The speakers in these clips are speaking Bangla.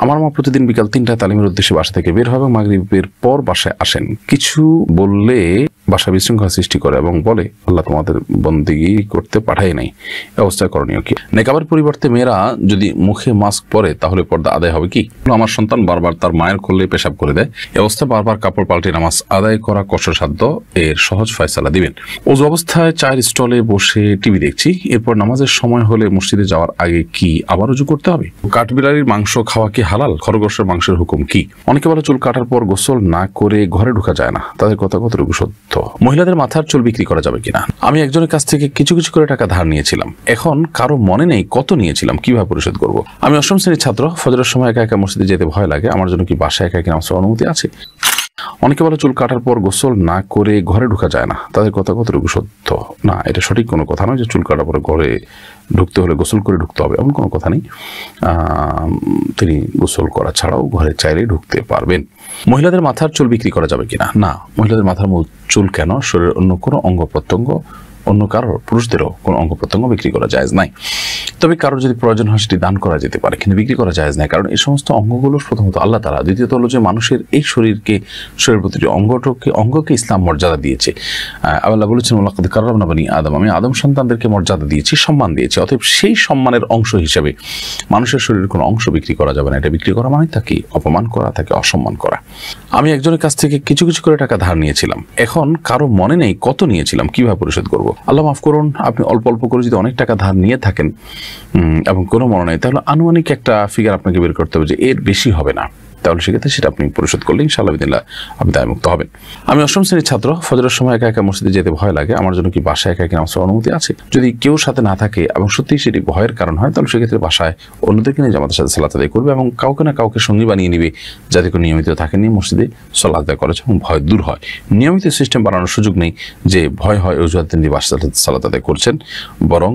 আমার মা প্রতিদিন বিকাল 3টায় তালিমের উদ্দেশ্যে বাসা থেকে বের হবে, মাগরিবের পর বাসায় আসেন। কিছু বললে বাসা বিশৃঙ্খলা সৃষ্টি করে এবং বলে আল্লাহ তোমাদের বন্দেগী করতে পাঠায় নাই। অবস্থা করণীয় কি? নেকাবের পরিবর্তে মেয়েরা যদি মুখে মাস্ক পরে তাহলে পর্দা আদায় হবে কি? আমার সন্তান বারবার তার মায়ের কোলে পেশাব করে দেয়। এ অবস্থায় বারবার কাপড় পাল্টে নামাজ আদায় করা কষ্টসাধ্য, এর সহজ ফয়সালা দিবেন। ওযু অবস্থায় চায়ের স্টলে বসে টিভি দেখছি, এরপর নামাজের সময় হলে মসজিদে যাওয়ার আগে কি আবার ওযু করতে হবে? কাঠবিড়ালির মাংস খাওয়া কি হালাল? খরগোশের মাংসের হুকুম কি? অনেকে বলে চুল কাটার পর গোসল না করে ঘরে ঢোকা যায় না, তাদের কথা কতটুকু সত্য? মহিলাদের মাথার চুল বিক্রি করা যাবে কিনা? আমি একজনের কাছ থেকে কিছু কিছু করে টাকা ধার নিয়েছিলাম, এখন কারো মনে নেই কত নিয়েছিলাম, কিভাবে পরিশোধ করব? আমি 8ম শ্রেণীর ছাত্র, ফজরের সময় একা একা মসজিদে যেতে ভয় লাগে, আমার জন্য কি বাসায় একা একা নামাজ পড়ার অনুমতি আছে? অনেকে বলে চুল কাটার পর গোসল না করে ঘরে ঢোকা যায় না, তাদের কথা কতটুকু সত্য? না, এটা সঠিক কোনো কথা নয় যে চুল কাটার পরে ঘরে ঢুকতে হলে গোসল করে ঢুকতে হবে, এমন কোনো কথা নেই। তিনি গোসল করা ছাড়াও ঘরে চাইলে ঢুকতে পারবেন। মহিলাদের মাথার চুল বিক্রি করা যাবে কিনা? না, মহিলাদের মাথার চুল কেন, শরীরের অন্য কোনো অঙ্গ প্রত্যঙ্গ, অন্য কারোর, পুরুষদেরও কোনো অঙ্গ প্রত্যঙ্গ বিক্রি করা জায়েজ নাই। তবে কারোর যদি প্রয়োজন হয় সেটি দান করা যেতে পারে, কিন্তু বিক্রি করা জায়েজ নাই। কারণ এই সমস্ত অঙ্গগুলো প্রথমত আল্লাহ তাআলা, দ্বিতীয়ত হলো যে মানুষের এই শরীরের প্রতিটি অঙ্গকে ইসলাম মর্যাদা দিয়েছে। আল্লাহ বলেছেন ওয়ালাকাদ কাররামনা বানি আদম, আমি আদম সন্তানদেরকে মর্যাদা দিয়েছি, সম্মান দিয়েছি। অতএব সেই সম্মানের অংশ হিসেবে মানুষের শরীরের কোনো অংশ বিক্রি করা যাবে না। এটা বিক্রি করা মানে তাকে অপমান করা, তাকে অসম্মান করা। আমি একজনের কাছ থেকে কিছু কিছু করে টাকা ধার নিয়েছিলাম, এখন কারো মনে নেই কত নিয়েছিলাম, কিভাবে পরিশোধ করব? আল্লাহ মাফ করুন, আপনি অল্প অল্প করে যদি অনেক টাকা ধার নিয়ে থাকেন এবং কোনো মনে নেই, তাহলে আনুমানিক একটা ফিগার আপনাকে বের করতে হবে যে এর বেশি হবে না, তাহলে সেক্ষেত্রে সেটা আপনি পরিশোধ করলে ইনশাআল্লাহ বিদিনিল্লাহ আপনি দায়মুক্ত হবেন। আমি 8ম শ্রেণীর ছাত্র, ফজরের সময় একা একা মসজিদে যেতে ভয় লাগে, আমার জন্য কি বাসায় একা একা নামাজ পড়ার অনুমতি আছে? যদি কেউ সাথে না থাকে এবং সত্যিই সেটি ভয়ের কারণ হয়, তাহলে সেক্ষেত্রে বাসায় অন্যদেরকে নিয়ে জামাতের সাথে সালাত আদায় করবে এবং কাউকে না কাউকে সঙ্গী বানিয়ে নিবে, যাতে করে নিয়মিত থাকে, নিয়ে মসজিদে সালাত আদায় করেছে এবং ভয় দূর হয়। নিয়মিত সিস্টেম বানানোর সুযোগ নেই যে ভয় হয় অজুহাত নিয়ে বাসায় সালাত আদায় করছেন, বরং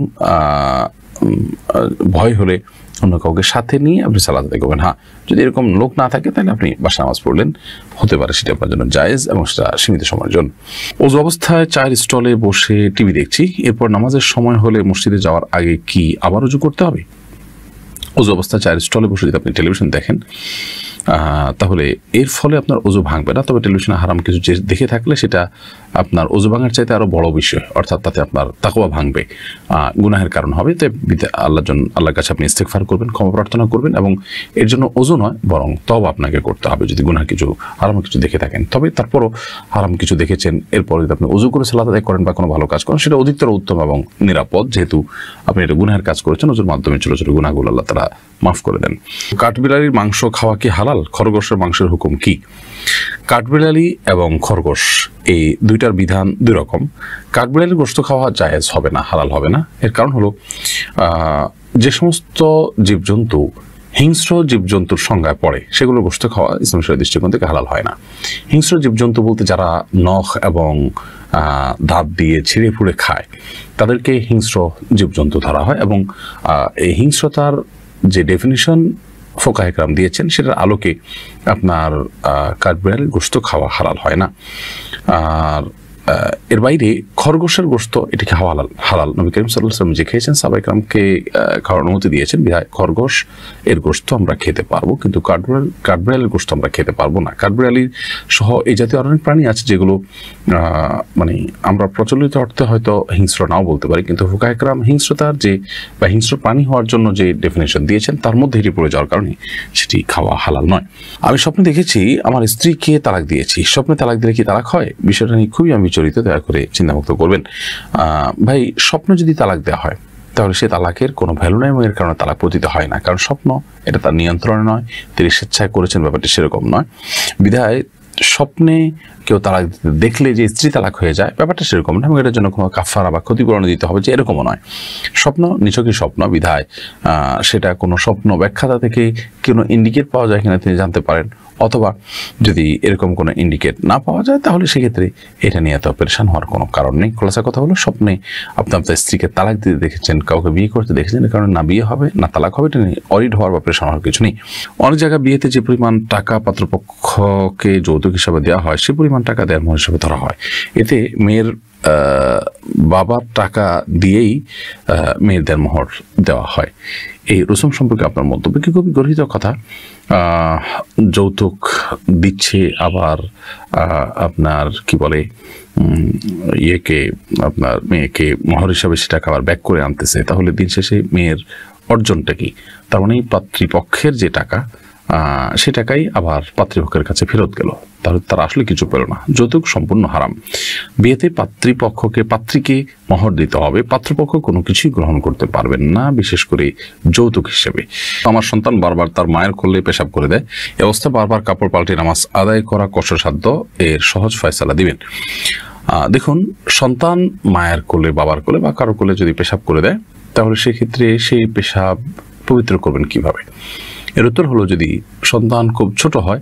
ভয় হলে অন্য কাউকে সাথে নিয়ে আপনি সালাত আদায় করবেন। হ্যাঁ, যদি এরকম লোক না থাকে তাহলে আপনি বাসায় নামাজ পড়লেন, হতে পারে সেটা আপনার জন্য জায়েজ এবং সেটা সীমিত সময়ের জন্য। ওযু অবস্থায় চায়ের স্টলে বসে টিভি দেখছি, এরপর নামাজের সময় হলে মসজিদে যাওয়ার আগে কি আবার ওযু করতে হবে? ওযু অবস্থায় চায়ের স্টলে বসে যদি আপনি টেলিভিশন দেখেন তাহলে এর ফলে আপনার ওযু ভাঙবে না, তবে টেলিভিশনে হারাম কিছু দেখে থাকলে সেটা আপনার ওযু ভাঙার চাইতে আরো বড় বিষয়, অর্থাৎ তাতে আপনার তাকওয়া ভাঙবে, গুনাহের কারণ হবে। তাই আল্লাহর কাছে আপনি ইস্তেগফার করবেন, ক্ষমা প্রার্থনা করবেন এবং এর জন্য ওযু নয় বরং তওবা আপনাকে করতে হবে যদি গুনাহ কিছু, হারাম কিছু দেখে থাকেন। তবে তারপরও হারাম কিছু দেখেছেন, এরপর যদি আপনি ওযু করে সালাত আদায় করেন বা কোনো ভালো কাজ করেন, সেটা অধিকতর উত্তম এবং নিরাপদ, যেহেতু আপনি এটা গুনাহের কাজ করেছেন। ওযুর মাধ্যমে ছোট ছোট গুনাহগুলো আল্লাহ তাআলা মাফ করে দেন। কাঠবিড়ালির মাংস খাওয়া কি হালাল? খরগোশের মাংসের হুকুম কি? কাঠবিড়ালি এবং খরগোশ এই দুইটার বিধান দুই রকম। কাঠবিড়ালির গোশত খাওয়া জায়েজ হবে না, হালাল হবে না। এর কারণ হলো যে সমস্ত জীবজন্তু হিংস্র জীবজন্তুর সংজ্ঞায় পড়ে সেগুলোর গোশত খাওয়া ইসলাম শরীয়তের দৃষ্টিকোণ থেকে হালাল হয় না। হিংস্র জীবজন্তু বলতে যারা নখ এবং দাঁত দিয়ে ছিঁড়ে ফুঁড়ে খায় তাদেরকে হিংস্র জীবজন্তু ধরা হয় এবং এই হিংস্রতার যে ডেফিনিশন ফোকাহে কেরাম দিয়েছেন সেটার আলোকে আপনার কাঠবিড়ালির গোশত খাওয়া হালাল হয় না। আর এর বাইরে খরগোশের গোশত এটিকে হালাল নবী করিম সাল্লাল্লাহু আলাইহি ওয়াসাল্লাম যে খেয়েছেন সাহাবায়ে কেরামকে খাওয়ার অনুমতি দিয়েছেন, বিধায় খরগোশ এর গোশত আমরা খেতে পারবো, কিন্তু কাঠবিড়ালির গোশত আমরা খেতে পারবো না। কাঠবিড়ালির সহ এই জাতীয় অনেক প্রাণী আছে যেগুলো মানে আমরা প্রচলিত অর্থে হয়তো হিংস্র নাও বলতে পারি, কিন্তু ফুকাহে কেরাম হিংস্রতার যে বা হিংস্র প্রাণী হওয়ার জন্য যে ডেফিনেশন দিয়েছেন তার মধ্যে এটি পড়ে যাওয়ার কারণে সেটি খাওয়া হালাল নয়। আমি স্বপ্নে দেখেছি আমার স্ত্রীকে তালাক দিয়েছি, স্বপ্নে তালাক দিলে কি তালাক হয়? বিষয়টা নিয়ে খুবই আমি বিচলিত, দয়া করে চিন্তামুক্ত করবেন। ভাই, স্বপ্ন যদি তালাক দেওয়া হয় তাহলে সে তালাকের কোনো ভ্যালু নাই এবং এর কারণে তালাক পতিত হয় না, কারণ স্বপ্ন এটা তার নিয়ন্ত্রণে নয়, তিনি স্বেচ্ছায় করেছেন, ব্যাপারটি সেরকম নয়। বিধায় স্বপ্নে কেউ তালাক দেখলে যে স্ত্রী তালাক হয়ে যায় ব্যাপারটা সেরকম না এবং এটার জন্য কোনো কাফারা বা ক্ষতিপূরণ দিতে হবে যে এরকমও নয়। স্বপ্ন নিছকই স্বপ্ন, বিধায় সেটা কোনো স্বপ্ন ব্যাখ্যাতা থেকে কোনো ইন্ডিকেট পাওয়া যায় কিনা তিনি জানতে পারেন, অথবা যদি এরকম কোনো ইন্ডিকেট না পাওয়া যায় তাহলে সেক্ষেত্রে এটা নিয়ে এত পেরেশান হওয়ার কোনো কারণ নেই। খোলাসা কথা হলো স্বপ্নে আপনি আপনার স্ত্রীকে তালাক দিতে দেখেছেন, কাউকে বিয়ে করতে দেখেছেন, এর কারণে না বিয়ে হবে না তালাক হবে, এটা নিয়ে অরিড হওয়ার বা পেরেশান হওয়ার কিছু নেই। অনেক জায়গায় বিয়েতে যে পরিমাণ টাকা পাত্রপক্ষকে যৌতুক হিসাবে দেওয়া হয় সে পরিমাণ টাকা দেওয়ার মোহর হিসাবে ধরা হয়। এতে মেয়ের বাবার টাকা দিয়েই মেয়েদের মোহর দেওয়া হয়। এই রসুম সম্পর্কে আপনার মন্তব্য কি? খুবই গর্হিত কথা। যৌতুক দিচ্ছে, আবার আপনার কি বলে আপনার মেয়েকে মোহর হিসাবে সে টাকা আবার ব্যাক করে আনতেছে, তাহলে দিন শেষে মেয়ের অর্জনটা কি? তার মানে পাত্রীপক্ষের যে টাকা সে টাকাই আবার পাত্রীপক্ষের কাছে ফেরত গেল, তাহলে তারা আসলে কিছু পেল না। যৌতুক সম্পূর্ণ হারাম। বিয়েতে পাত্রীকে মোহর দিতে হবে, পাত্রপক্ষ কোনো কিছুই গ্রহণ করতে পারবেন না, বিশেষ করে যৌতুক হিসেবে। আমার সন্তান বারবার তার মায়ের কোলে পেশাব করে দেয়, এ অবস্থা বারবার কাপড় পাল্টে নামাজ আদায় করা কষ্টসাধ্য, এর সহজ ফয়সালা দিবেন। দেখুন, সন্তান মায়ের কোলে, বাবার কোলে বা কারো কোলে যদি পেশাব করে দেয়, তাহলে সেক্ষেত্রে সেই পেশাব পবিত্র করবেন কিভাবে? এর উত্তর হলো, যদি সন্তান খুব ছোট হয়,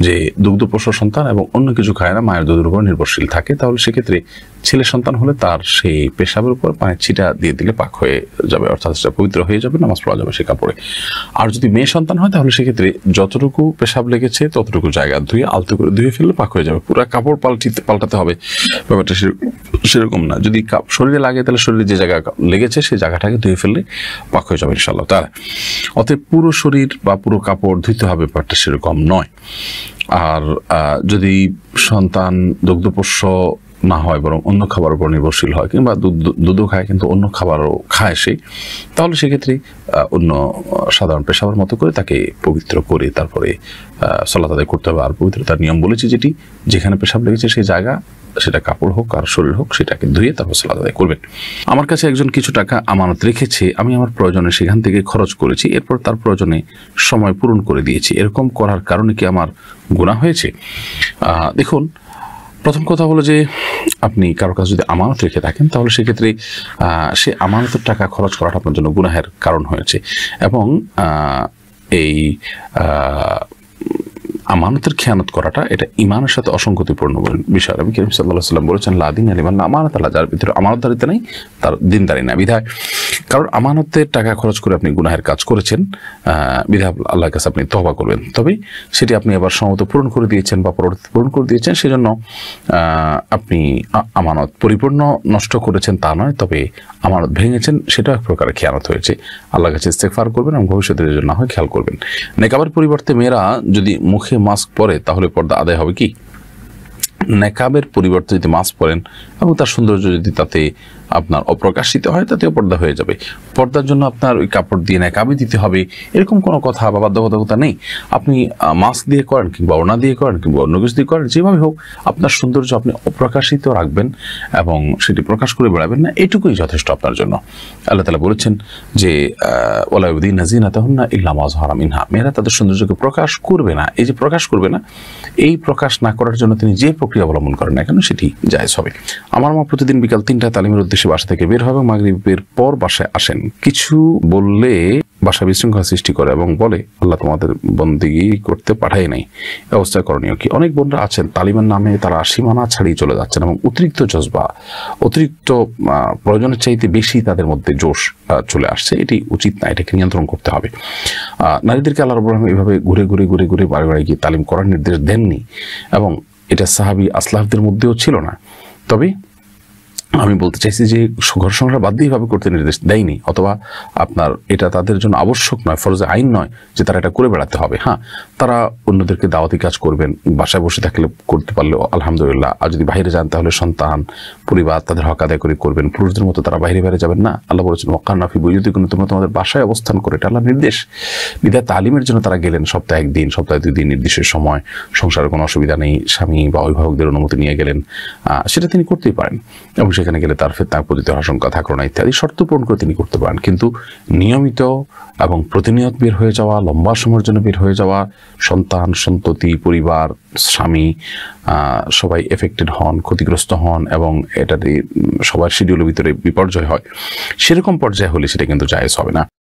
যে দুগ্ধপোষ্য সন্তান এবং অন্য কিছু খায় না, মায়ের দুধের উপর নির্ভরশীল থাকে, তাহলে সেক্ষেত্রে ছেলে সন্তান হলে তার সেই পেশাবের উপর পানির ছিটা দিয়ে দিলে পাক হয়ে যাবে, অর্থাৎ সেটা পবিত্র হয়ে যাবে, নামাজ পড়া যাবে সে কাপড়ে। আর যদি মেয়ে সন্তান হয়, তাহলে সেক্ষেত্রে যতটুকু পেশাব লেগেছে ততটুকু জায়গা ধুয়ে আলতো করে ধুয়ে ফেললে পাক হয়ে যাবে। পুরো কাপড় পাল্টাতে হবে ব্যাপারটা সেরকম না। যদি শরীরে লাগে, তাহলে শরীরে যে জায়গা লেগেছে সেই জায়গাটাকে ধুয়ে ফেললে পাক হয়ে যাবে ইনশাআল্লাহ তাআলা। অতএব পুরো শরীর বা পুরো কাপড় ধুইতে হবে, ব্যাপারটা সেরকম নয়। আর যদি সন্তান দুগ্ধপোষ্য না হয়, বরং অন্য খাবার উপর নির্ভরশীল হয়, কিংবা দুধও খায় কিন্তু অন্য খাবারও খায় সে, তাহলে সেক্ষেত্রে অন্য সাধারণ পেশাবের মতো করে তাকে পবিত্র করে তারপরে সালাত আদায় করতে হবে। আর পবিত্রতার নিয়ম বলেছি যেটি, যেখানে পেশাব লেগেছে সেই জায়গা, সেটা কাপড় হোক আর শরীর হোক, সেটাকে ধুয়ে তারপর সালাত আদায় করবেন। আমার কাছে একজন কিছু টাকা আমানত রেখেছে, আমি আমার প্রয়োজনে সেখান থেকে খরচ করেছি, এরপর তার প্রয়োজনে সময় পূরণ করে দিয়েছি, এরকম করার কারণে কি আমার গুনাহ হয়েছে? দেখুন, প্রথম কথা হলো যে আপনি কারো কাছে যদি আমানত রেখে থাকেন, তাহলে সেক্ষেত্রে সে আমানতের টাকা খরচ করাটা আপনার জন্য গুনাহের কারণ হয়েছে। এবং এই আমানতের খেয়ানত করাটা, এটা ইমানের সাথে অসঙ্গতিপূর্ণ বিষয়। নবী করিম সাল্লাল্লাহু আলাইহি ওয়াসাল্লাম বলেছেন, লা দীনা লিমান লা আমানাতা লাহু, যার ভিতরে আমানতদারিতা নেই তার দিনদারি না। বিধায় কারণ আমানতের টাকা খরচ করে আপনি গুনাহের কাজ করেছেন, বিধায় আল্লাহর কাছে আপনি তওবা করবেন। তবে সেটি আপনি আবার সমত পূরণ করে দিয়েছেন বা পরবর্তী পূরণ করে দিয়েছেন, সেজন্য আপনি আমানত পরিপূর্ণ নষ্ট করেছেন তা নয়, তবে আমানত ভেঙেছেন, সেটা এক প্রকারের খেয়ানত হয়েছে। আল্লাহর কাছে ইস্তেগফার করবেন এবং ভবিষ্যতের জন্য না হয় খেয়াল করবেন। নেকাবের পরিবর্তে মেয়েরা যদি মুখে মাস্ক পরে, তাহলে পর্দা আদায় হবে কি? নেকাবের পরিবর্তে যদি মাস্ক পরেন এবং তার সৌন্দর্য যদি তাতে আপনার অপ্রকাশিত হয়, তাতেও পর্দা হয়ে যাবে। পর্দার জন্য আপনার ওই কাপড় দিয়ে নেকাবই দিতে হবে, এরকম কোনো কথা বা বাধ্যবাধকতা নেই। আপনি মাস্ক দিয়ে করেন, কিংবা ওড়না দিয়ে করেন, কিংবা অন্য কিছু দিয়ে করেন, যেভাবে হোক আপনার সৌন্দর্য আপনি অপ্রকাশিত রাখবেন এবং সেটি প্রকাশ করে বেড়াবেন না, এটুকুই যথেষ্ট আপনার জন্য। আল্লাহ তাআলা বলেছেন যে ওয়ালা ইউবদিনা যিনাতাহুন্না ইল্লা মা যাহারা মিনহা, মেয়েরা তাদের সৌন্দর্যকে প্রকাশ করবে না। এই যে প্রকাশ করবে না, এই প্রকাশ না করার জন্য তিনি যে প্রক্রিয়া অবলম্বন করেন না কেন, সেটি জায়েজ হবে। আমার মা প্রতিদিন বিকাল 3টায় তালিমের উদ্দেশ্যে বাসা থেকে বের হবে, মাগরিবের পর বাসায় আসেন। কিছু বললে বাসা বিশৃঙ্খলা সৃষ্টি করে এবং বলে, আল্লাহ তোমাদের বন্দেগী করতে পাঠাই নাই। ব্যবস্থা করণীয় কি? অনেক বোনরা আছেন তালিমের নামে তারা সীমানা ছাড়িয়ে চলে যাচ্ছেন এবং অতিরিক্ত জজবা, অতিরিক্ত প্রয়োজনের চাইতে বেশি তাদের মধ্যে জোশ চলে আসছে। এটি উচিত না, এটাকে নিয়ন্ত্রণ করতে হবে। নারীদেরকে আল্লাহ রাব্বুল আলামিন এভাবে ঘুরে ঘুরে বাড়ি বাড়ি গিয়ে তালিম করার নির্দেশ দেননি, এবং এটা সাহাবী আসলাফদের মধ্যেও ছিল না। তবে আমি বলতে চাইছি যে ঘর সংসার বাদ দিয়ে এভাবে করতে নির্দেশ দেয়নি, অথবা আপনার এটা তাদের জন্য আবশ্যক নয়, ফরজে আইন নয় যে তারা এটা করে বেড়াতে হবে। হ্যাঁ, তারা অন্যদেরকে দাওয়াতি কাজ করবেন, বাসায় বসে থাকলে করতে পারলে আলহামদুলিল্লাহ। আর যদি বাইরে যান, তাহলে সন্তান, পরিবার, তাদের হক আদায় করে করবেন। পুরুষদের মতো তারা বাইরে যাবেন না। আল্লাহ বলেছেন, ওয়াক্কারনা ফি বুয়ুতিকুন্না, তোমরা তোমাদের বাসায় অবস্থান করে, এটা আল্লাহর নির্দেশ। বিধায় তালিমের জন্য তারা গেলেন সপ্তাহে 1 দিন, সপ্তাহে 2 দিন, নির্দিষ্ট সময়, সংসারের কোনো অসুবিধা নেই, স্বামী বা অভিভাবকদের অনুমতি নিয়ে গেলেন, সেটা তিনি করতেই পারেন, এবং সেখানে গেলে তার ফিতনা পতিত আশঙ্কা থাকলো না ইত্যাদি শর্ত পূরণ করে তিনি করতে পারেন। কিন্তু নিয়মিত এবং প্রতিনিয়ত বের হয়ে যাওয়া, লম্বা সময়ের জন্য বের হয়ে যাওয়া, সন্তান, সন্ততি, পরিবার, স্বামী সবাই এফেক্টেড হন, ক্ষতিগ্রস্ত হন, এবং এটাতে সবার শিডিউলের ভিতরে বিপর্যয় হয়, সেরকম পর্যায়ে হলে সেটা কিন্তু জায়েজ হবে না।